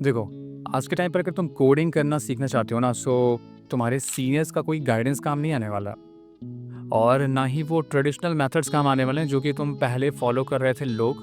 देखो, आज के टाइम पर अगर तुम कोडिंग करना सीखना चाहते हो ना, सो तुम्हारे सीनियर्स का कोई गाइडेंस काम नहीं आने वाला और ना ही वो ट्रेडिशनल मेथड्स काम आने वाले हैं जो कि तुम पहले फॉलो कर रहे थे लोग,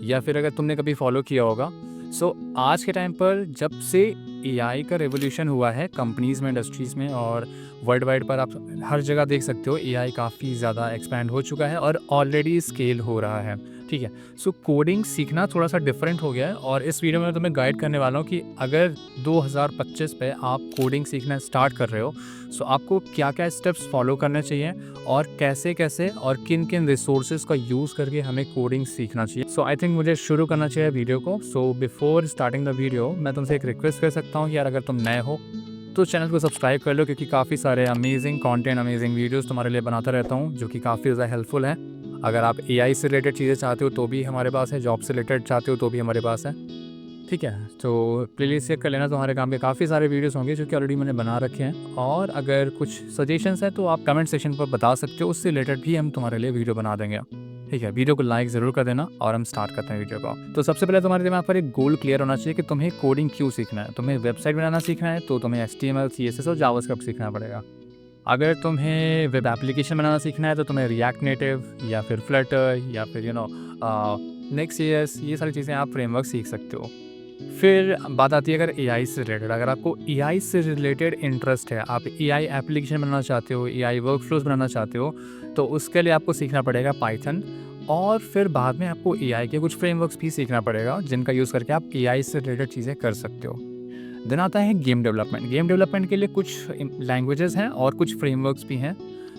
या फिर अगर तुमने कभी फॉलो किया होगा। सो आज के टाइम पर जब से एआई का रेवोल्यूशन हुआ है कंपनीज़ में, इंडस्ट्रीज़ में और वर्ल्ड वाइड पर, आप हर जगह देख सकते हो एआई काफ़ी ज़्यादा एक्सपैंड हो चुका है और ऑलरेडी स्केल हो रहा है। ठीक है? सो कोडिंग सीखना थोड़ा-सा डिफरेंट हो गया है और इस वीडियो में मैं तुम्हें गाइड करने वाला हूँ कि अगर 2025 पे आप कोडिंग सीखना स्टार्ट कर रहे हो, सो आपको क्या-क्या स्टेप्स फॉलो करने चाहिए और कैसे-कैसे और किन-किन रिसोर्सेज़ का यूज़ करके हमें कोडिंग सीखना चाहिए। सो आई थिंक मुझे शुरू करना चाहिए वीडियो को। So before starting the video मैं तुमसे एक रिक्वेस्ट कर सकता हूँ कि यार, अगर तुम नए हो तो चैनल को सब्सक्राइब कर लो, क्योंकि काफ़ी सारे अमेजिंग कंटेंट, अमेजिंग वीडियोज़ तुम्हारे लिए बनाता रहता हूँ जो कि काफ़ी ज़्यादा हेल्पफुल हैं। अगर आप एआई से रिलेटेड चीज़ें चाहते हो तो भी हमारे पास है, जॉब से रिलेटेड चाहते हो तो भी हमारे पास है। ठीक है? तो प्लेलिस्ट चेक कर लेना, तुम्हारे काम के काफ़ी सारे वीडियोज़ होंगे जो कि ऑलरेडी मैंने बना रखे हैं, और अगर कुछ सजेशंस हैं तो आप कमेंट सेक्शन पर बता सकते हो, उससे रिलेटेड भी हम तुम्हारे लिए वीडियो बना देंगे। ठीक है? वीडियो को लाइक ज़रूर कर देना और हम स्टार्ट करते हैं वीडियो को। तो सबसे पहले तुम्हारे दिमाग पर एक गोल क्लियर होना चाहिए कि तुम्हें कोडिंग क्यों सीखना है। तुम्हें वेबसाइट बनाना सीखना है तो तुम्हें एचटीएमएल, सीएसएस और जावास्क्रिप्ट सीखना पड़ेगा। अगर तुम्हें वेब एप्लीकेशन बनाना सीखना है तो तुम्हें रिएक्ट नेटिव या फिर फ्लटर या फिर नेक्स्ट.js, ये सारी चीज़ें आप फ्रेमवर्क सीख सकते हो। फिर बात आती है अगर एआई से रिलेटेड, अगर आपको एआई से रिलेटेड इंटरेस्ट है, आप एआई एप्लीकेशन बनाना चाहते हो, एआई वर्कफ्लोज बनाना चाहते हो, तो उसके लिए आपको सीखना पड़ेगा पाइथन। और फिर बाद में आपको एआई के कुछ फ्रेमवर्क्स भी सीखना पड़ेगा जिनका यूज़ करके आप एआई से रिलेटेड चीज़ें कर सकते हो। देन आता है गेम डेवलपमेंट। गेम डेवलपमेंट के लिए कुछ लैंग्वेजेस हैं और कुछ फ्रेमवर्क्स भी हैं।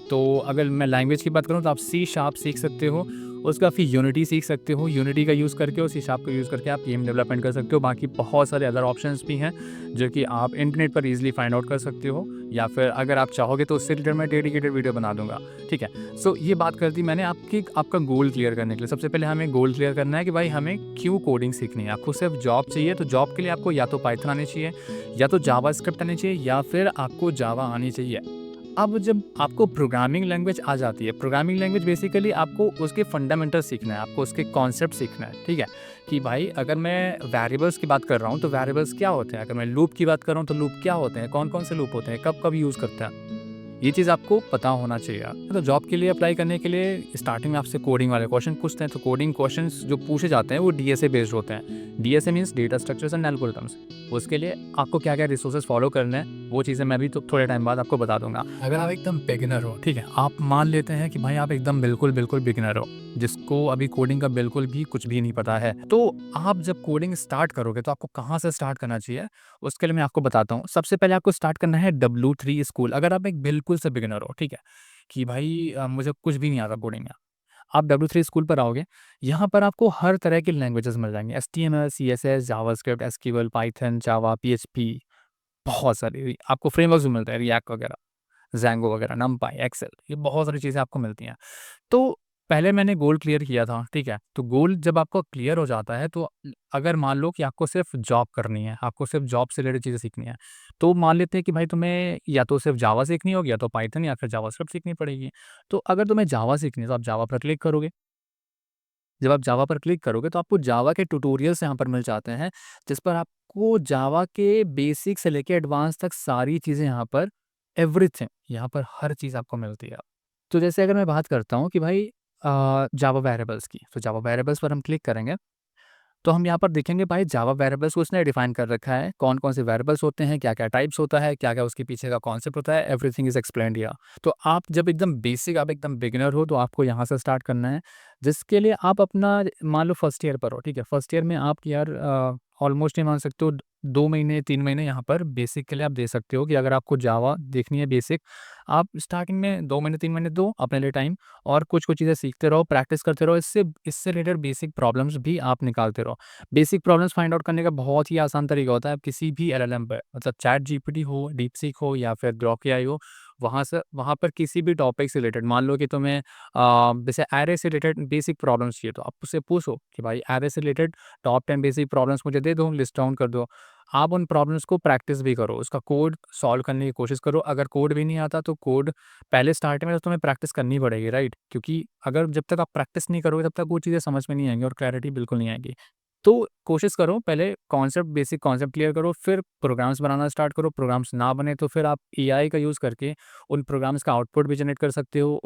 तो अगर मैं लैंग्वेज की बात करूँ तो आप सी शार्प सीख सकते हो, उसका फिर यूनिटी सीख सकते हो। यूनिटी का यूज़ करके और सी शार्प का यूज़ करके आप गेम डेवलपमेंट कर सकते हो। बाकी बहुत सारे अदर ऑप्शंस भी हैं जो कि आप इंटरनेट पर ईजिली फाइंड आउट कर सकते हो, या फिर अगर आप चाहोगे तो उससे रिलेटेड मैं डेडिकेटेड वीडियो बना दूंगा। ठीक है? सो ये बात कर दी मैंने आपका गोल क्लियर करने के लिए। सबसे पहले हमें गोल क्लियर करना है कि भाई हमें क्यों कोडिंग सीखनी है। आपको सिर्फ जॉब चाहिए तो जॉब के लिए आपको या तो पाइथन आनी चाहिए, या तो जावास्क्रिप्ट आनी चाहिए, या फिर आपको जावा आनी चाहिए। अब जब आपको प्रोग्रामिंग लैंग्वेज आ जाती है, प्रोग्रामिंग लैंग्वेज बेसिकली आपको उसके फंडामेंटल सीखना है, आपको उसके कॉन्सेप्ट सीखना है। ठीक है? कि भाई अगर मैं वेरिएबल्स की बात कर रहा हूँ तो वेरिएबल्स क्या होते हैं, अगर मैं लूप की बात कर रहा हूँ तो लूप क्या होते हैं, कौन कौन से लूप होते हैं, कब कब यूज़ करते हैं, ये चीज़ आपको पता होना चाहिए। तो जॉब के लिए अप्लाई करने के लिए स्टार्टिंग में आपसे कोडिंग वाले क्वेश्चन पूछते हैं, तो कोडिंग क्वेश्चंस जो पूछे जाते हैं वो डीएसए बेस्ड होते हैं। DSA means data structures and algorithms. उसके लिए आपको क्या-क्या रिसोर्सेज फॉलो करने हैं, वो चीज़ें मैं भी तो थोड़े टाइम बाद आपको बता दूँगा। अगर आप एकदम बिगिनर हो, ठीक है? आप मान लेते हैं कि भाई आप एकदम बिल्कुल बिगिनर हो, जिसको अभी कोडिंग का बिल्कुल भी कुछ भी नहीं पता है। तो आप जब कोडिंग स्टार्ट करोगे तो आपको कहाँ से स्टार्ट करना चाहिए, उसके लिए मैं आपको बताता हूँ। सबसे पहले आपको स्टार्ट करना है W3 स्कूल। अगर आप एक बिल्कुल से बिगिनर हो, ठीक है? कि भाई मुझे कुछ भी नहीं आता कोडिंग में। आप W3 स्कूल पर आओगे, यहाँ पर आपको हर तरह की लैंग्वेजेज़ मिल जाएँगी। HTML, CSS, JavaScript, SQL, Python, Java, PHP, बहुत सारी आपको फ्रेमवर्क्स भी मिलते हैं, रिएक्ट वगैरह, ज़ैंगो वगैरह, नमपाई, एक्सेल, ये बहुत सारी चीज़ें आपको मिलती हैं। तो पहले मैंने गोल क्लियर किया था, ठीक है? तो गोल जब आपका क्लियर हो जाता है तो अगर मान लो कि आपको सिर्फ़ जॉब करनी है, आपको सिर्फ़ जॉब से रिलेटेड चीज़ें सीखनी है, तो मान लेते हैं कि भाई तुम्हें या तो सिर्फ़ जावा सीखनी होगी, या तो पाइथन, या फिर जावास्क्रिप्ट सीखनी पड़ेगी। तो अगर तुम्हें जावा सीखनी है तो आप जावा पर क्लिक करोगे। जब आप जावा पर क्लिक करोगे तो आपको जावा के ट्यूटोरियल्स यहाँ पर मिल जाते हैं, जिस पर आपको जावा के बेसिक से लेके एडवांस तक सारी चीज़ें यहाँ पर, एवरीथिंग यहाँ पर हर चीज़ आपको मिलती है। तो जैसे अगर मैं बात करता हूँ कि भाई जावा वेरिएबल्स की, तो जावा वेरिएबल्स पर हम क्लिक करेंगे, तो हम यहाँ पर देखेंगे भाई जावा वेरिएबल्स को उसने डिफाइन कर रखा है, कौन-कौन से वेरिएबल्स होते हैं, क्या-क्या टाइप्स होता है, क्या-क्या उसके पीछे का कॉन्सेप्ट होता है, एवरीथिंग इज़ एक्सप्लेन्ड हियर। तो आप जब एकदम बेसिक, आप एकदम बिगिनर हो तो आपको यहाँ से स्टार्ट करना है, जिसके लिए आप अपना, मान लो फर्स्ट ईयर पर हो, ठीक है? फर्स्ट ईयर में आप यार ऑलमोस्ट ये मान सकते हो 2 महीने, 3 महीने यहाँ पर बेसिक के लिए आप दे सकते हो कि अगर आपको जावा देखनी है बेसिक, आप स्टार्टिंग में 2 महीने, 3 महीने दो अपने लिए टाइम, और कुछ-कुछ चीज़ें सीखते रहो, प्रैक्टिस करते रहो, इससे इससे रिलेटेड बेसिक प्रॉब्लम्स भी आप निकालते रहो। बेसिक प्रॉब्लम्स फाइंड आउट करने का बहुत ही आसान तरीका होता है। आप किसी भी एलएलएम पे, मतलब चैट जीपीटी हो, डीपसीक हो, या फिर ग्रॉक एआई हो, वहाँ पर किसी भी टॉपिक से रिलेटेड, मान लो कि तुम्हें जैसे एरे से रिलेटेड बेसिक प्रॉब्लम्स चाहिए, तो आप उससे पूछो कि भाई एरे से रिलेटेड टॉप 10 बेसिक प्रॉब्लम्स मुझे दे दो, लिस्ट डाउन कर दो। आप उन प्रॉब्लम्स को प्रैक्टिस भी करो, उसका कोड सॉल्व करने की कोशिश करो। अगर कोड भी नहीं आता तो कोड पहले स्टार्टिंग में तो तुम्हें प्रैक्टिस करनी पड़ेगी, राइट? क्योंकि अगर जब तक आप प्रैक्टिस नहीं करोगे तब तक वो चीज़ें समझ में नहीं आएँगी और क्लैरिटी बिल्कुल नहीं आएगी। तो कोशिश करो पहले बेसिक कॉन्सेप्ट क्लियर करो, फिर प्रोग्राम्स बनाना स्टार्ट करो। प्रोग्राम्स ना बने तो फिर आप एआई का यूज़ करके उन प्रोग्राम्स का आउटपुट भी जनरेट कर सकते हो।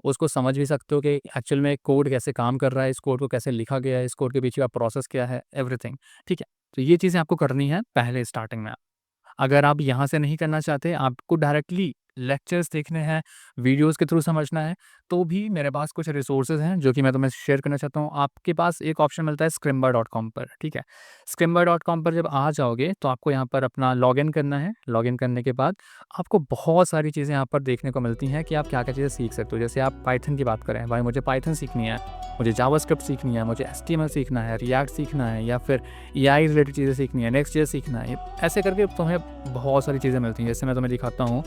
उसको समझ भी सकते हो कि एक्चुअल में कोड कैसे काम कर रहा है, इस कोड को कैसे लिखा गया है, इस कोड के पीछे का प्रोसेस क्या है, एवरीथिंग, ठीक है? तो ये चीज़ें आपको करनी है पहले स्टार्टिंग में। अगर आप यहाँ से नहीं करना चाहते, आपको डायरेक्टली लेक्चर्स देखने हैं, वीडियोज़ के थ्रू समझना है, तो भी मेरे पास कुछ रिसोर्सेज़ हैं जो कि मैं तुम्हें शेयर करना चाहता हूँ। आपके पास एक ऑप्शन मिलता है scrimba.com पर, ठीक है? scrimba.com पर जब आ जाओगे तो आपको यहाँ पर अपना लॉगिन करना है। लॉगिन करने के बाद आपको बहुत सारी चीज़ें यहाँ पर देखने को मिलती हैं कि आप क्या-क्या चीज़ें सीख सकते हो। जैसे आप पाइथन की बात करें, भाई मुझे पाइथन सीखनी है, मुझे जावास्क्रिप्ट सीखनी है, मुझे एचटीएमएल सीखना है, रिएक्ट सीखना है या फिर एआई रिलेटेड चीज़ें सीखनी है, नेक्स्ट.जेएस सीखना है। ऐसे करके तुम्हें बहुत सारी चीज़ें मिलती हैं। जैसे मैं तुम्हें दिखाता हूँ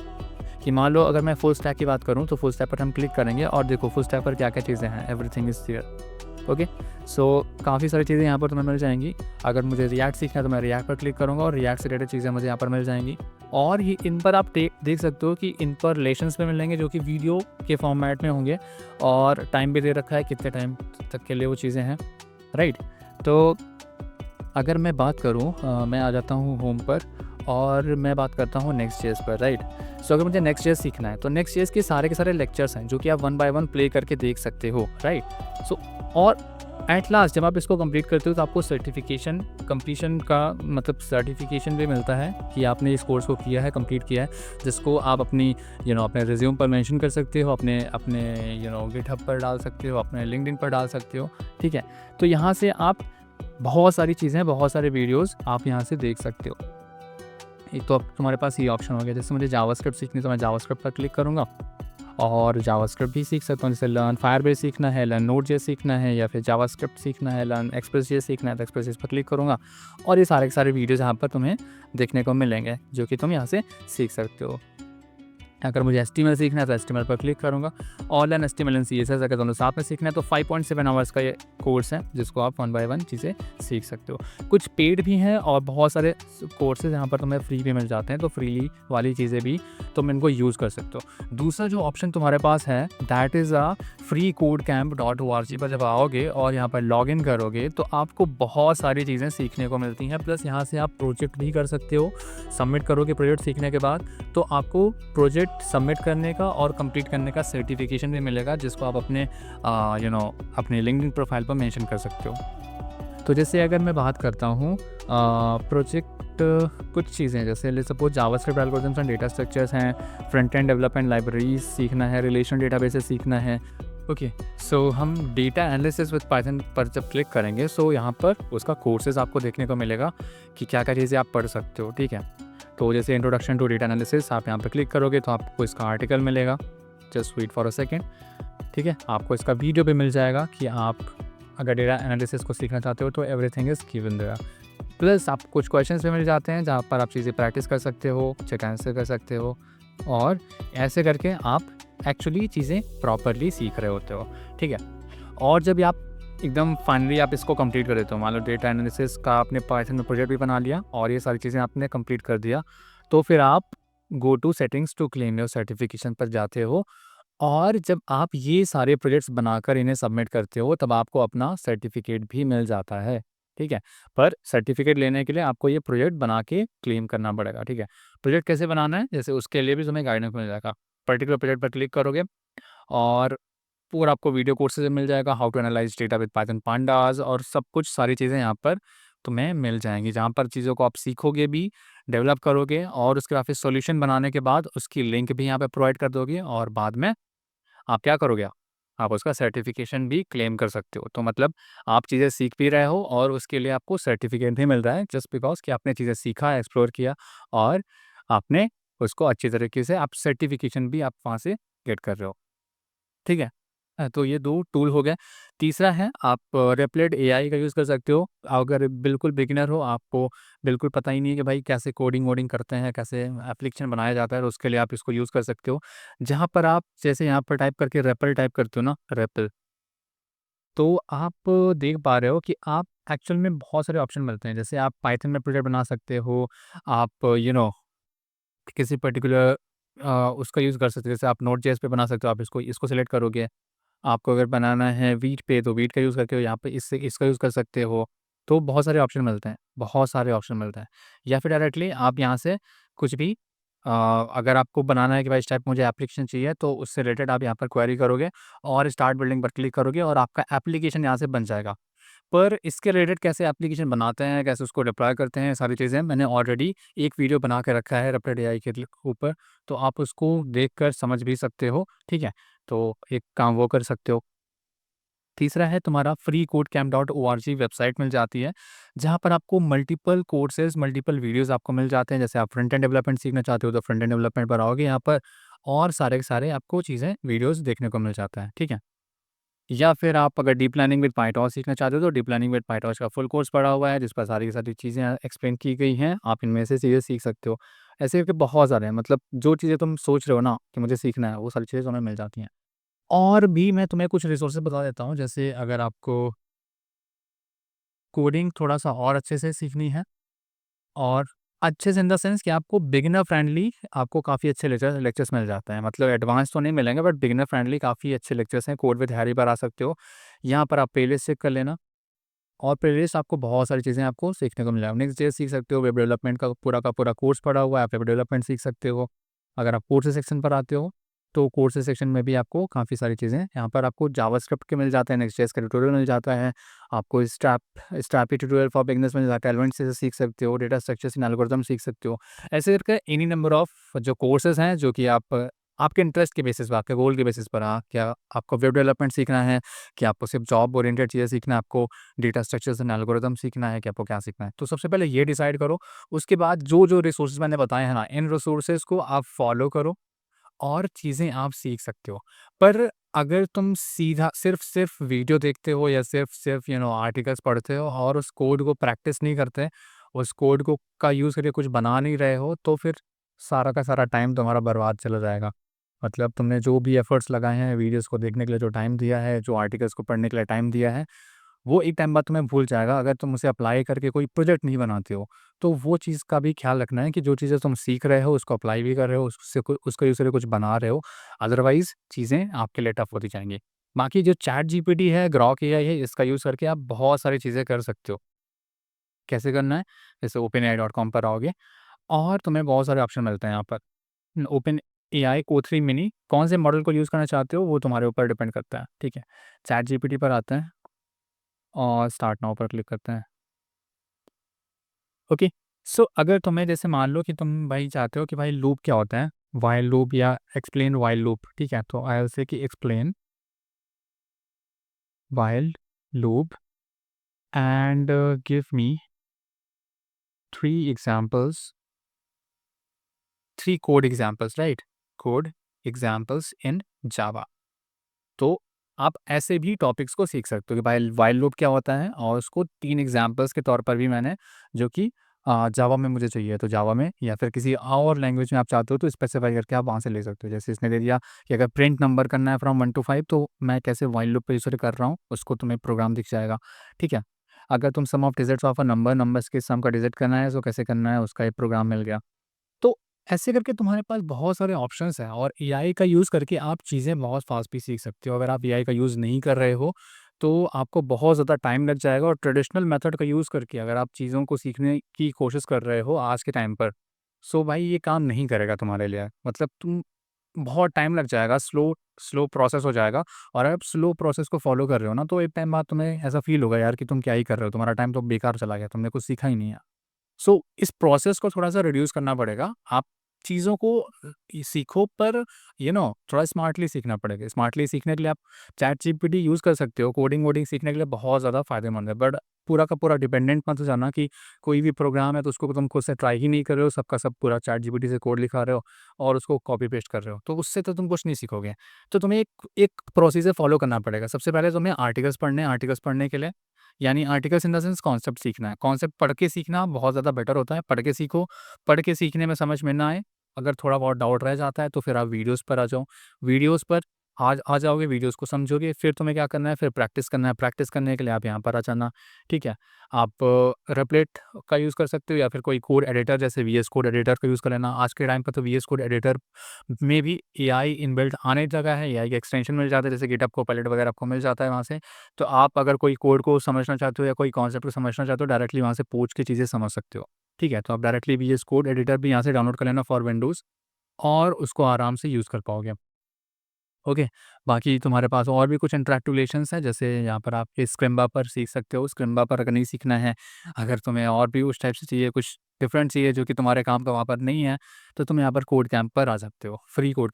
कि मान लो अगर मैं फुल स्टैक की बात करूँ तो फुल स्टैक पर हम क्लिक करेंगे और देखो फुल स्टैक पर क्या-क्या चीज़ें हैं, एवरीथिंग इज़ देयर। ओके, सो काफ़ी सारी चीज़ें यहाँ पर तुम्हें मिल जाएँगी। अगर मुझे रिएक्ट सीखना है तो मैं रिएक्ट पर क्लिक करूँगा और रिएक्ट से रिलेटेड चीज़ें मुझे यहाँ पर मिल जाएँगी। और ये इन पर आप देख सकते हो कि इन पर रिलेशंस में मिलेंगे जो कि वीडियो के फॉर्मेट में होंगे और टाइम भी दे रखा है कितने टाइम तक के लिए वो चीज़ें हैं, राइट? तो अगर मैं बात करूँ मैं आ जाता हूँ होम पर और मैं बात करता हूँ नेक्स्ट.जेएस पर, राइट? सो अगर मुझे नेक्स्ट.जेएस सीखना है तो नेक्स्ट.जेएस के सारे लेक्चर्स हैं जो कि आप वन बाय वन प्ले करके देख सकते हो, राइट? सो और एट लास्ट जब आप इसको कंप्लीट करते हो तो आपको कंप्लीशन का मतलब सर्टिफिकेशन भी मिलता है कि आपने इस कोर्स को किया है, कंप्लीट किया है, जिसको आप अपनी अपने रिज्यूम पर मेंशन कर सकते हो, अपने अपने गिटहब पर डाल सकते हो, अपने लिंक्डइन पर डाल सकते हो, ठीक है? तो यहाँ से आप बहुत सारी चीज़ें, बहुत सारे वीडियोज़ आप यहाँ से देख सकते हो। एक तो अब तुम्हारे पास ये ऑप्शन हो गया, जैसे मुझे जावास्क्रिप्ट सीखनी है तो मैं जावास्क्रिप्ट पर क्लिक करूँगा और जावास्क्रिप्ट भी सीख सकता हूँ। जैसे लर्न फायरबेस सीखना है, लर्न नोड.जेएस सीखना है या फिर जावास्क्रिप्ट सीखना है, लर्न एक्सप्रेस.जेएस सीखना है तो एक्सप्रेस.जेएस पर क्लिक करूँगा और ये सारे के सारे वीडियोज़ यहाँ पर तुम्हें देखने को मिलेंगे जो कि तुम यहाँ से सीख सकते हो। अगर मुझे एचटीएमएल सीखना है तो एचटीएमएल पर क्लिक करूँगा। ऑनलाइन एचटीएमएल एंड सीएसएस अगर दोनों साथ में सीखना है तो 5.7 आवर्स का ये कोर्स है जिसको आप वन बाय वन चीज़ें सीख सकते हो। कुछ पेड भी हैं और बहुत सारे कोर्सेज यहाँ पर तुम्हें फ्री भी मिल जाते हैं, तो फ्री वाली चीज़ें भी तुम इनको यूज़ कर सकते हो। दूसरा जो ऑप्शन तुम्हारे पास है दैट इज़ freecodecamp.org पर जब आओगे और यहाँ पर लॉग इन करोगे तो आपको बहुत सारी चीज़ें सीखने को मिलती हैं, प्लस यहाँ से आप प्रोजेक्ट भी कर सकते हो। सबमिट करोगे प्रोजेक्ट सीखने के बाद तो आपको प्रोजेक्ट सबमिट करने का और कंप्लीट करने का सर्टिफिकेशन भी मिलेगा जिसको आप अपने लिंक्डइन प्रोफाइल पर मेंशन कर सकते हो। तो जैसे अगर मैं बात करता हूँ प्रोजेक्ट कुछ चीज़ें जैसे let's suppose JavaScript algorithms and data structures हैं, फ्रंट एंड डेवलपमेंट लाइब्रेरीज सीखना है, रिलेशन डेटाबेसेस सीखना है। ओके, सो हम डेटा एनालिसिस विद पाइथन पर जब क्लिक करेंगे सो यहाँ पर उसका कोर्सेज आपको देखने को मिलेगा कि क्या-क्या चीज़ें आप पढ़ सकते हो, ठीक है? तो जैसे इंट्रोडक्शन टू डेटा एनालिसिस आप यहाँ पर क्लिक करोगे तो आपको इसका आर्टिकल मिलेगा, just wait for a second, ठीक है? आपको इसका वीडियो भी मिल जाएगा कि आप अगर डेटा एनालिसिस को सीखना चाहते हो तो everything is given there. Plus आपको कुछ क्वेश्चंस भी मिल जाते हैं जहाँ पर आप चीज़ें प्रैक्टिस कर सकते हो, चेक आंसर कर सकते हो और ऐसे करके आप एक्चुअली चीज़ें प्रॉपरली सीख रहे होते हो, ठीक है? और जब आप एकदम फाइनली आप इसको कंप्लीट कर देते हो, मान लो डेटा एनालिसिस का आपने पाइथन में प्रोजेक्ट भी बना लिया और ये सारी चीज़ें आपने कंप्लीट कर दिया, तो फिर आप go to settings to claim your certification पर जाते हो और जब आप ये सारे प्रोजेक्ट्स बनाकर इन्हें सबमिट करते हो तब आपको अपना सर्टिफिकेट भी मिल जाता है, ठीक है? पर सर्टिफिकेट लेने के लिए आपको ये प्रोजेक्ट बना के क्लेम करना पड़ेगा, ठीक है? प्रोजेक्ट कैसे बनाना है जैसे उसके लिए भी तुम्हें गाइडेंस मिल जाएगा। पर्टिकुलर प्रोजेक्ट पर क्लिक करोगे और पूरा आपको वीडियो कोर्सेज मिल जाएगा, how to analyse data with Python pandas और सब कुछ सारी चीज़ें यहाँ पर तुम्हें मिल जाएँगी, जहाँ पर चीज़ों को आप सीखोगे भी, डेवलप करोगे और उसके बाद फिर सॉल्यूशन बनाने के बाद उसकी लिंक भी यहाँ पे प्रोवाइड कर दोगे और बाद में आप क्या करोगे? आप उसका सर्टिफिकेशन भी क्लेम कर सकते हो। तो मतलब आप चीज़ें सीख भी रहे हो और उसके लिए आपको सर्टिफिकेट भी मिल रहा है जस्ट बिकॉज़ कि आपने चीज़ें सीखा, एक्सप्लोर किया और आपने उसको अच्छी तरीके से आप सर्टिफिकेशन भी आप वहाँ से गेट कर रहे हो, ठीक है? तो ये 2 टूल हो गए। तीसरा है आप रेपलेट एआई का यूज़ कर सकते हो। अगर बिल्कुल बिगिनर हो, आपको बिल्कुल पता ही नहीं है कि भाई कैसे कोडिंग-वोडिंग करते हैं, कैसे एप्लीकेशन बनाया जाता है, तो उसके लिए आप इसको यूज़ कर सकते हो। जहाँ पर आप जैसे यहाँ पर टाइप करके रेपल टाइप करते हो ना, रेपल, तो आप देख पा रहे हो कि आप एक्चुअल में बहुत सारे ऑप्शन मिलते हैं। जैसे आप पाइथन में प्रोजेक्ट बना सकते हो, आप किसी पर्टिकुलर उसका यूज़ कर सकते हो। जैसे आप नोड.जेएस पे बना सकते हो, आप इसको इसको सेलेक्ट करोगे। आपको अगर बनाना है वीट पे तो वीट का यूज़ करके यहाँ पे इससे इसका यूज़ कर सकते हो। तो बहुत सारे ऑप्शन मिलते हैं, बहुत सारे ऑप्शन मिलते हैं। या फिर डायरेक्टली आप यहाँ से कुछ भी अगर आपको बनाना है कि भाई इस टाइप मुझे एप्लीकेशन चाहिए, तो उससे रिलेटेड आप यहाँ पर क्वेरी करोगे और स्टार्ट बिल्डिंग पर क्लिक करोगे और आपका एप्लीकेशन यहाँ से बन जाएगा। पर इसके रिलेटेड कैसे एप्लीकेशन बनाते हैं, कैसे उसको डिप्लॉय करते हैं, सारी चीज़ें मैंने ऑलरेडी एक वीडियो बना के रखा है रैपिड एआई के ऊपर, तो आप उसको देखकर समझ भी सकते हो, ठीक है? तो एक काम वो कर सकते हो। तीसरा है तुम्हारा freecodecamp.org वेबसाइट मिल जाती है, जहाँ पर आपको मल्टीपल कोर्सेज़, मल्टीपल वीडियोज़ आपको मिल जाते हैं। जैसे आप फ्रंट एंड डेवलपमेंट सीखना चाहते हो, तो फ्रंट एंड डेवलपमेंट पर आओगे यहाँ पर और सारे के सारे आपको चीज़ें, वीडियोज़ देखने को मिल जाता है, ठीक है? या फिर आप अगर डीप लर्निंग विद पाइटॉन सीखना चाहते हो, तो डीप लर्निंग विद पाइटॉन का फुल कोर्स पड़ा हुआ है, जिस पर सारी की सारी चीज़ें एक्सप्लेन की गई हैं। आप इनमें से चीज़ें सीख सकते हो। ऐसे करके बहुत सारे हैं, मतलब जो चीज़ें तुम सोच रहे हो ना कि मुझे सीखना है, वो सारी चीज़ें तुम्हें मिल जाती हैं। और भी मैं तुम्हें कुछ रिसोर्सेज़ बता देता हूँ, जैसे अगर आपको कोडिंग थोड़ा-सा और अच्छे से सीखनी है और अच्छे से इन द सेंस कि आपको बिगिनर फ्रेंडली आपको काफ़ी अच्छे लेक्चर्स मिल जाते हैं। मतलब एडवांस तो नहीं मिलेंगे, बट बिगिनर फ्रेंडली काफ़ी अच्छे लेक्चर्स हैं। कोड विद हैरी पर आ सकते हो। यहाँ पर आप प्लेलिस्ट चेक कर लेना और प्लेलिस्ट आपको बहुत सारी चीज़ें आपको सीखने को मिल जाएगा। नेक्स्ट डे सीख सकते हो, वेब डेवलपमेंट का पूरा कोर्स पड़ा हुआ है, आप वेब डेवलपमेंट सीख सकते हो। अगर आप कोर्सेज़ सेक्शन पर आते हो, तो कोर्सेज़ सेक्शन में भी आपको काफ़ी सारी चीज़ें यहाँ पर आपको जावास्क्रिप्ट के मिल जाते हैं, नेक्स्ट.जेएस का ट्यूटोरियल मिल जाता है, आपको स्ट्रैपी ट्यूटोरियल फॉर बिगिनर्स मिल जाता है, एलिमेंट्स से सीख सकते हो, डेटा स्ट्रक्चर्स इन एल्गोरिथम सीख सकते हो। ऐसे करके एनी नंबर ऑफ जो कोर्सेज़ हैं, जो कि आप आपके इंटरेस्ट के बेसिस पर, आपके गोल के बेसिस पर, क्या आपको वेब डेवलपमेंट सीखना है, कि आपको सिर्फ जॉब ओरिएंटेड चीज़ें सीखना है, आपको डेटा स्ट्रक्चर्स एंड एल्गोरिथम सीखना है, कि आपको क्या सीखना है। तो सबसे पहले ये डिसाइड करो, उसके बाद जो रिसोर्सेज़ मैंने बताए हैं ना, इन रिसोर्सेज़ को आप फॉलो करो और चीज़ें आप सीख सकते हो। पर अगर तुम सीधा सिर्फ़ वीडियो देखते हो या सिर्फ़ आर्टिकल्स पढ़ते हो और उस कोड को प्रैक्टिस नहीं करते, उस कोड को का यूज़ करके कुछ बना नहीं रहे हो, तो फिर सारा का सारा टाइम तुम्हारा बर्बाद चला जाएगा। मतलब तुमने जो भी एफ़र्ट्स लगाए हैं, वीडियोज़ को देखने के लिए जो टाइम दिया है, जो आर्टिकल्स को पढ़ने के लिए टाइम दिया है, वो एक टाइम बाद तुम्हें भूल जाएगा। अगर तुम उसे अप्लाई करके कोई प्रोजेक्ट नहीं बनाते हो, तो वो चीज़ का भी ख़्याल रखना है कि जो चीज़ें तुम सीख रहे हो, उसको अप्लाई भी कर रहे हो, उसका यूज़ करके कुछ बना रहे हो। अदरवाइज़ चीज़ें आपके लिए टफ़ होती जाएँगी। बाकी जो चैट जीपीटी है, ग्रॉक एआई है, इसका यूज़ करके आप बहुत सारी चीज़ें कर सकते हो। कैसे करना है? जैसे ओपनएआई.com पर आओगे और तुम्हें बहुत सारे ऑप्शन मिलते हैं यहाँ पर। ओपन एआई ओ3 मिनी कौन से मॉडल को यूज़ करना चाहते हो, वो तुम्हारे ऊपर डिपेंड करता है, ठीक है? चैट जीपीटी पर आते हैं और स्टार्ट नाउ पर क्लिक करते हैं। ओके। सो अगर तुम्हें जैसे मान लो कि तुम भाई चाहते हो कि भाई लूप क्या होता है, व्हाइल लूप या एक्सप्लेन व्हाइल लूप, ठीक है? तो आई विल से कि explain while loop and give me 3 examples, 3 code examples, right? Code examples in Java. तो आप ऐसे भी टॉपिक्स को सीख सकते हो कि भाई व्हाइल लूप क्या होता है, और उसको 3 एग्जांपल्स के तौर पर भी मैंने, जो कि जावा में मुझे चाहिए, तो जावा में या फिर किसी और लैंग्वेज में आप चाहते हो तो स्पेसिफाई करके आप वहाँ से ले सकते हो। जैसे इसने दे दिया कि अगर प्रिंट नंबर करना है फ्रॉम 1 टू 5, तो मैं कैसे व्हाइल लूप पे यूज़ कर रहा हूँ, उसको तुम्हें प्रोग्राम दिख जाएगा, ठीक है? अगर तुम sum of digits of a number, numbers के सम का डिजिट करना है, तो कैसे करना है, उसका एक प्रोग्राम मिल गया। तो ऐसे करके तुम्हारे पास बहुत सारे ऑप्शंस हैं और एआई का यूज़ करके आप चीज़ें बहुत फास्ट भी सीख सकते हो। अगर आप एआई का यूज़ नहीं कर रहे हो, तो आपको बहुत ज़्यादा टाइम लग जाएगा, और ट्रेडिशनल मेथड का यूज़ करके अगर आप चीज़ों को सीखने की कोशिश कर रहे हो आज के टाइम पर, सो भाई ये काम नहीं करेगा तुम्हारे लिए। मतलब तुम बहुत टाइम लग जाएगा, स्लो स्लो प्रोसेस हो जाएगा, और आप स्लो प्रोसेस को फ़ॉलो कर रहे हो ना, तो एक टाइम बाद तुम्हें ऐसा फ़ील होगा यार कि तुम क्या ही कर रहे हो, तुम्हारा टाइम तो बेकार चला गया, तुमने कुछ सीखा ही नहीं है। सो इस प्रोसेस को थोड़ा-सा रिड्यूस करना पड़ेगा। आप चीज़ों को सीखो, पर थोड़ा स्मार्टली सीखना पड़ेगा। स्मार्टली सीखने के लिए आप चैट जीपीटी यूज़ कर सकते हो। कोडिंग वोडिंग सीखने के लिए बहुत ज़्यादा फ़ायदेमंद है। बट पूरा का पूरा डिपेंडेंट मत हो जाना कि कोई भी प्रोग्राम है तो उसको तुम खुद से ट्राई ही नहीं कर रहे हो, सबका सब पूरा चैट जीपीटी से कोड लिखा रहे हो और उसको कॉपी पेस्ट कर रहे हो। तो उससे तो तुम कुछ नहीं सीखोगे। तो तुम्हें एक एक प्रोसीजर फ़ॉलो करना पड़ेगा। सबसे पहले तुम्हें आर्टिकल्स पढ़ने हैं। आर्टिकल्स पढ़ने के लिए, यानी articles in the sense concept सीखना है। कॉन्सेप्ट पढ़ के सीखना बहुत ज़्यादा बेटर होता है। पढ़ के सीखो, पढ़ के सीखने में समझ में ना आए, अगर थोड़ा बहुत डाउट रह जाता है, तो फिर आप वीडियोज़ पर आ जाओ। वीडियोज़ पर आ जाओगे, वीडियोज़ को समझोगे, फिर तुम्हें क्या करना है, फिर प्रैक्टिस करना है। प्रैक्टिस करने के लिए आप यहाँ पर आ जाना, ठीक है? आप रिप्लेट का यूज़ कर सकते हो या फिर कोई कोड एडिटर जैसे वीएस कोड एडिटर का यूज़ कर लेना। आज के टाइम पर तो वीएस कोड एडिटर में भी एआई इनबिल्ट आने लगा है, एआई का एक्सटेंशन मिल जाता है, जैसे गिटहब कोपैलेट वगैरह आपको मिल जाता है वहाँ से। तो आप अगर कोई कोड को समझना चाहते हो या कोई कॉन्सेप्ट को समझना चाहते हो, डायरेक्टली वहाँ से पूछ के चीज़ें समझ सकते हो, ठीक है? तो आप डायरेक्टली वीएस कोड एडिटर भी यहाँ से डाउनलोड कर लेना फॉर विंडोज़ और उसको आराम से यूज़ कर पाओगे। ओके, बाकी तुम्हारे पास और भी कुछ इंटरैक्टिवेशंस हैं, जैसे यहाँ पर आप स्क्रिम्बा पर सीख सकते हो। स्क्रिम्बा पर अगर नहीं सीखना है, अगर तुम्हें और भी उस टाइप से चाहिए, कुछ डिफरेंट चाहिए जो कि तुम्हारे काम का वहाँ पर नहीं है, तो तुम यहाँ पर कोड कैंप पर आ सकते हो। फ्री कोड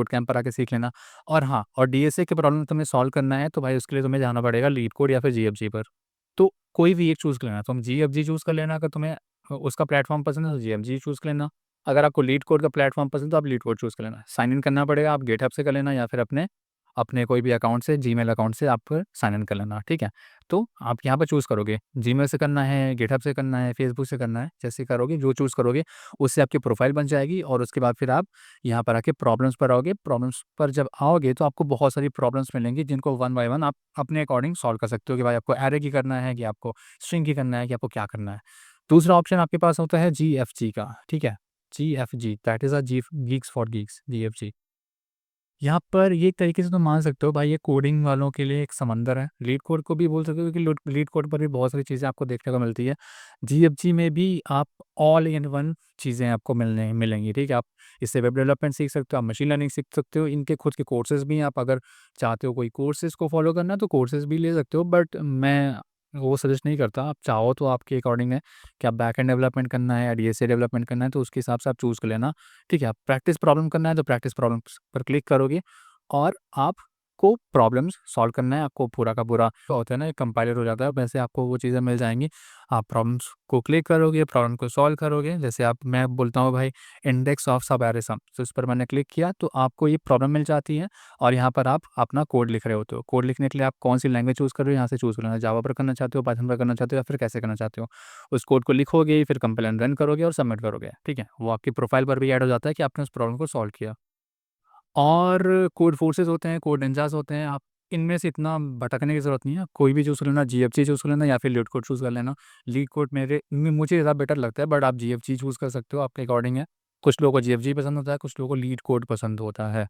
कैंप पर आके सीख लेना। और हाँ, और डीएसए की प्रॉब्लम तुम्हें सॉल्व करना है, तो भाई उसके लिए तुम्हें जाना पड़ेगा लीड कोड या फिर जीएफजी पर। तो कोई भी एक चूज़ कर लेना, तुम जीएफजी चूज़ कर लेना, अगर तुम्हें उसका प्लेटफ़ॉर्म पसंद है तो जीएफजी चूज़ कर लेना। अगर आपको लीड कोड का प्लेटफ़ॉर्म पसंद है तो आप लीड कोड चूज़ कर लेना। साइन इन करना पड़ेगा, आप गिटहब से कर लेना या फिर अपने अपने कोई भी अकाउंट से, जीमेल अकाउंट से आप साइन इन कर लेना, ठीक है? तो आप यहाँ पर चूज़ करोगे, जीमेल से करना है, गिटहब से करना है, फेसबुक से करना है, जैसे करोगे, जो चूज़ करोगे, उससे आपकी प्रोफ़ाइल बन जाएगी और उसके बाद फिर आप यहाँ पर आके प्रॉब्लम्स पर आओगे। प्रॉब्लम्स पर जब आओगे तो आपको बहुत सारी प्रॉब्लम्स मिलेंगी, जिनको वन बाय वन आप अपने अकॉर्डिंग सॉल्व कर सकते हो कि भाई आपको एरे की करना है, कि आपको स्ट्रिंग की करना है, कि आपको क्या करना है। दूसरा ऑप्शन आपके पास होता है जीएफजी का, ठीक है? GFG that is Geeks for Geeks, GFG. यहाँ पर ये एक तरीके से तुम मान सकते हो भाई, ये कोडिंग वालों के लिए एक समंदर है। लीड कोड को भी बोल सकते हो कि लीड कोड पर भी बहुत सारी चीज़ें आपको देखने को मिलती है। जीएफजी में भी आप ऑल इन वन चीज़ें आपको मिलेंगी, ठीक है? आप इससे वेब डेवलपमेंट सीख सकते हो, आप मशीन लर्निंग सीख सकते हो। इनके खुद के कोर्सेज़ भी हैं, आप अगर चाहते हो कोई कोर्सेज़ को फॉलो करना तो कोर्सेज़ भी ले सकते हो, बट मैं वो सजेस्ट नहीं करता। आप चाहो तो आपके अकॉर्डिंग है कि आप बैकएंड डेवलपमेंट करना है या डीएसए डेवलपमेंट करना है, तो उसके हिसाब से आप चूज़ कर लेना, ठीक है? आप प्रैक्टिस प्रॉब्लम करना है तो प्रैक्टिस प्रॉब्लम्स पर क्लिक करोगे और आपको प्रॉब्लम्स सॉल्व करना है। आपको पूरा का पूरा जो होता है ना, एक कंपाइलर हो जाता है, वैसे आपको वो चीज़ें मिल जाएँगी। आप प्रॉब्लम्स को क्लिक करोगे, प्रॉब्लम को सॉल्व करोगे। जैसे आप मैं बोलता हूँ भाई, इंडेक्स ऑफ सब एरे सम, तो इस पर मैंने क्लिक किया तो आपको ये प्रॉब्लम मिल जाती है और यहाँ पर आप अपना कोड लिख रहे होते हो। कोड लिखने के लिए आप कौन-सी लैंग्वेज चूज़ कर रहे हो, यहाँ से चूज़ कर लेना। जावा पर करना चाहते हो, पाइथन पर करना चाहते हो या फिर कैसे करना चाहते हो। उस कोड को लिखोगे, फिर कंपाइल रन करोगे और सबमिट करोगे, ठीक है? वो आपकी प्रोफाइल पर भी ऐड हो जाता है कि आपने उस प्रॉब्लम को सॉल्व किया। और कोड फोर्सेस होते हैं, कोड निंजास होते हैं, आप इनमें से इतना भटकने की ज़रूरत नहीं है, आप कोई भी चूज़ कर लेना, जीएफजी चूज़ कर लेना या फिर लीड कोड चूज़ कर लेना। लीड कोड मुझे ज़्यादा बेटर लगता है, बट आप जीएफजी चूज़ कर सकते हो, आपके अकॉर्डिंग है। कुछ लोगों को जीएफजी पसंद होता है, कुछ लोगों को लीड कोड पसंद होता है।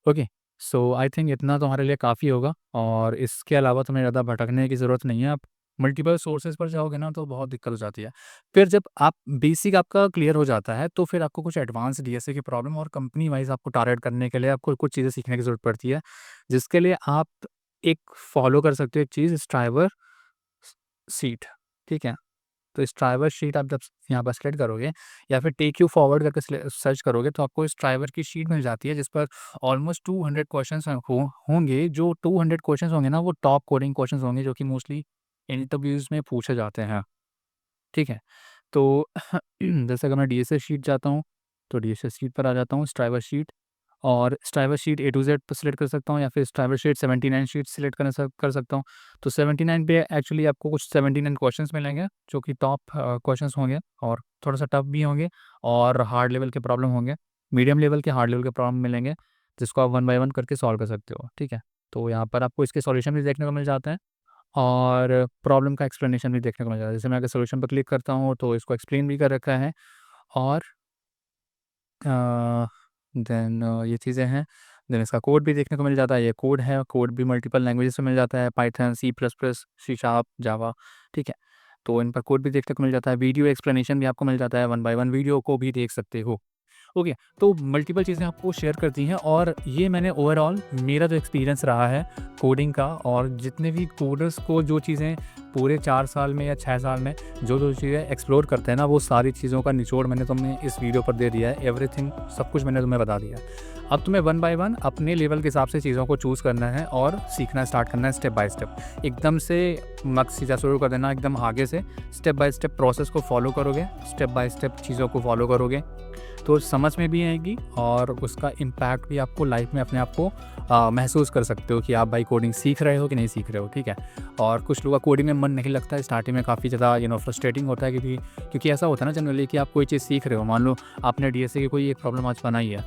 ओके, सो आई थिंक इतना तुम्हारे लिए काफ़ी होगा और इसके अलावा तुम्हें ज़्यादा भटकने की ज़रूरत नहीं है। आप मल्टीपल सोर्सेज़ पर जाओगे ना तो बहुत दिक्कत हो जाती है। फिर जब आप बेसिक आपका क्लियर हो जाता है तो फिर आपको कुछ एडवांस डीएसए की प्रॉब्लम और कंपनी वाइज़ आपको टारगेट करने के लिए आपको कुछ चीज़ें सीखने की ज़रूरत पड़ती है, जिसके लिए आप एक फ़ॉलो कर सकते हो एक चीज़, स्ट्राइवर सीट, ठीक है? तो स्ट्राइवर शीट आप जब यहाँ पर सेलेक्ट करोगे या फिर टेक यू फॉरवर्ड करके सर्च करोगे तो आपको स्ट्राइवर की शीट मिल जाती है, जिस पर ऑलमोस्ट 200 क्वेश्चंस होंगे। जो 200 क्वेश्चंस होंगे ना, वो टॉप कोडिंग क्वेश्चंस होंगे जो कि मोस्टली इंटरव्यूज़ में पूछे जाते हैं, ठीक है? तो जैसे अगर मैं डीएसए शीट जाता हूँ, तो डीएसए शीट पर आ जाता हूँ, स्ट्राइवर शीट, और Striver sheet A to Z पे सिलेक्ट कर सकता हूँ या फिर स्ट्राइवर शीट 79 शीट सिलेक्ट कर सकता हूँ। तो 79 पे एक्चुअली आपको कुछ 79 क्वेश्चंस मिलेंगे जो कि टॉप क्वेश्चंस होंगे और थोड़ा-सा टफ भी होंगे और हार्ड लेवल के प्रॉब्लम होंगे। मीडियम लेवल के, हार्ड लेवल के प्रॉब्लम मिलेंगे, जिसको आप वन बाय वन करके सॉल्व कर सकते हो, ठीक है? तो यहाँ पर आपको इसके सॉल्यूशन भी देखने को मिल जाते हैं और प्रॉब्लम का एक्सप्लेनेशन भी देखने को मिल जाता है। जैसे मैं अगर सॉल्यूशन पर क्लिक करता हूँ तो इसको एक्सप्लेन भी कर रखा है और देन ये चीज़ें हैं। देन इसका कोड भी देखने को मिल जाता है, ये कोड है, कोड भी मल्टीपल लैंग्वेजेस में मिल जाता है, Python, C plus plus, C sharp, Java, ठीक है? तो इन पर कोड भी देखने को मिल जाता है, वीडियो एक्सप्लेनेशन भी आपको मिल जाता है, वन बाय वन वीडियो को भी देख सकते हो। ओके, तो मल्टीपल चीज़ें आपको शेयर करती हैं और ये मैंने ओवरऑल मेरा जो एक्सपीरियंस रहा है कोडिंग का, और जितने भी कोडर्स को जो चीज़ें पूरे 4 साल में या 6 साल में जो चीज़ें एक्सप्लोर करते हैं ना, वो सारी चीज़ों का निचोड़ मैंने तुम्हें इस वीडियो पर दे दिया है। एवरीथिंग, सब कुछ मैंने तुम्हें बता दिया है। अब तुम्हें वन बाय वन अपने लेवल के हिसाब से चीज़ों को चूज़ करना है और सीखना स्टार्ट करना है स्टेप बाय स्टेप। एकदम से मत सीधा शुरू कर देना, एकदम आगे से स्टेप बाय स्टेप प्रोसेस को फॉलो करोगे, स्टेप बाय स्टेप चीज़ों को फॉलो करोगे, तो समझ में भी आएगी और उसका इम्पैक्ट भी आपको लाइफ में अपने आप को महसूस कर सकते हो कि आप भाई कोडिंग सीख रहे हो कि नहीं सीख रहे हो, ठीक है? और कुछ लोगों का कोडिंग में मन नहीं लगता है, स्टार्टिंग में काफ़ी ज़्यादा फ्रस्ट्रेटिंग होता है, क्योंकि ऐसा होता है ना जनरली कि आप कोई चीज़ सीख रहे हो, मान लो आपने डीएसए की कोई एक प्रॉब्लम आज बनाई है,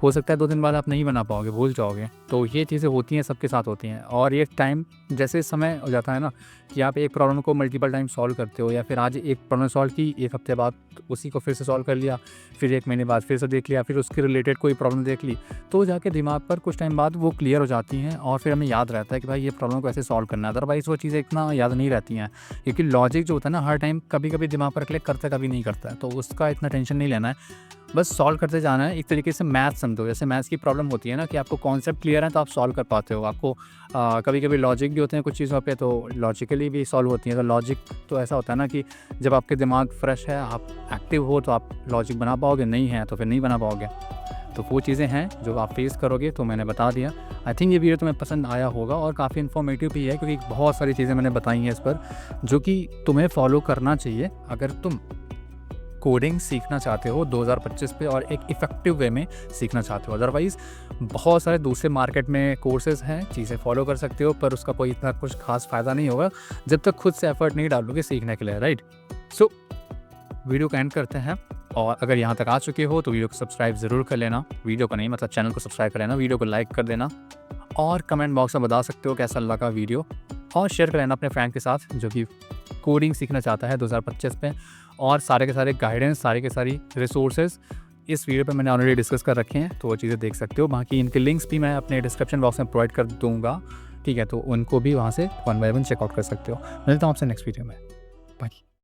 हो सकता है 2 दिन बाद आप नहीं बना पाओगे, भूल जाओगे। तो ये चीज़ें होती हैं, सबके साथ होती हैं। और ये टाइम जैसे समय हो जाता है ना कि आप एक प्रॉब्लम को मल्टीपल टाइम सॉल्व करते हो, या फिर आज एक प्रॉब्लम सॉल्व की, 1 हफ्ते बाद उसी को फिर से सॉल्व कर लिया, फिर 1 महीने बाद फिर से देख लिया, फिर उसके रिलेटेड कोई प्रॉब्लम देख ली, तो जाके दिमाग पर कुछ टाइम बाद वो क्लियर हो जाती हैं और फिर हमें याद रहता है कि भाई ये प्रॉब्लम को ऐसे सॉल्व करना है। अदरवाइज़ वो चीज़ें इतना याद नहीं रहती हैं, क्योंकि लॉजिक जो होता है ना हर टाइम कभी-कभी दिमाग पर क्लिक करता है, कभी नहीं करता है। तो उसका इतना टेंशन नहीं लेना है, बस सॉल्व करते जाना है। एक तरीके से मैथ्स समझो, जैसे मैथ्स की प्रॉब्लम होती है ना कि आपको कॉन्सेप्ट क्लियर है तो आप सॉल्व कर पाते हो। आपको कभी-कभी लॉजिक भी होते हैं कुछ चीज़ों पे, तो लॉजिकली भी सॉल्व होती हैं। तो लॉजिक तो ऐसा होता है ना कि जब आपके दिमाग फ्रेश है, आप एक्टिव हो, तो आप लॉजिक बना पाओगे, नहीं है तो फिर नहीं बना पाओगे। तो वो चीज़ें हैं जो आप फेस करोगे, तो मैंने बता दिया। आई थिंक ये वीडियो तुम्हें पसंद आया होगा और काफ़ी इन्फॉर्मेटिव भी है, क्योंकि बहुत सारी चीज़ें मैंने बताई हैं इस पर, जो कि तुम्हें फॉलो करना चाहिए अगर तुम कोडिंग सीखना चाहते हो 2025 पे और एक इफ़ेक्टिव वे में सीखना चाहते हो। अदरवाइज़ बहुत सारे दूसरे मार्केट में कोर्सेज़ हैं, चीज़ें फॉलो कर सकते हो, पर उसका कोई इतना कुछ ख़ास फ़ायदा नहीं होगा जब तक खुद से एफ़र्ट नहीं डालोगे सीखने के लिए, राइट? सो वीडियो को एंड करते हैं। और अगर यहाँ तक आ चुके हो तो वीडियो को सब्सक्राइब ज़रूर कर लेना, वीडियो को नहीं मतलब चैनल को सब्सक्राइब कर लेना, वीडियो को लाइक कर देना और कमेंट बॉक्स में बता सकते हो कैसा लगा वीडियो, और शेयर कर लेना अपने फ्रेंड के साथ जो कि कोडिंग सीखना चाहता है 2025 में। और सारे के सारे गाइडेंस, सारे के सारी रिसोर्सेज इस वीडियो पे मैंने ऑलरेडी डिस्कस कर रखे हैं, तो वो चीज़ें देख सकते हो। बाकी इनके लिंक्स भी मैं अपने डिस्क्रिप्शन बॉक्स में प्रोवाइड कर दूँगा, ठीक है? तो उनको भी वहाँ से 1 बाय 1 चेकआउट कर सकते हो। मिलता हूँ आपसे नेक्स्ट वीडियो में। बाय।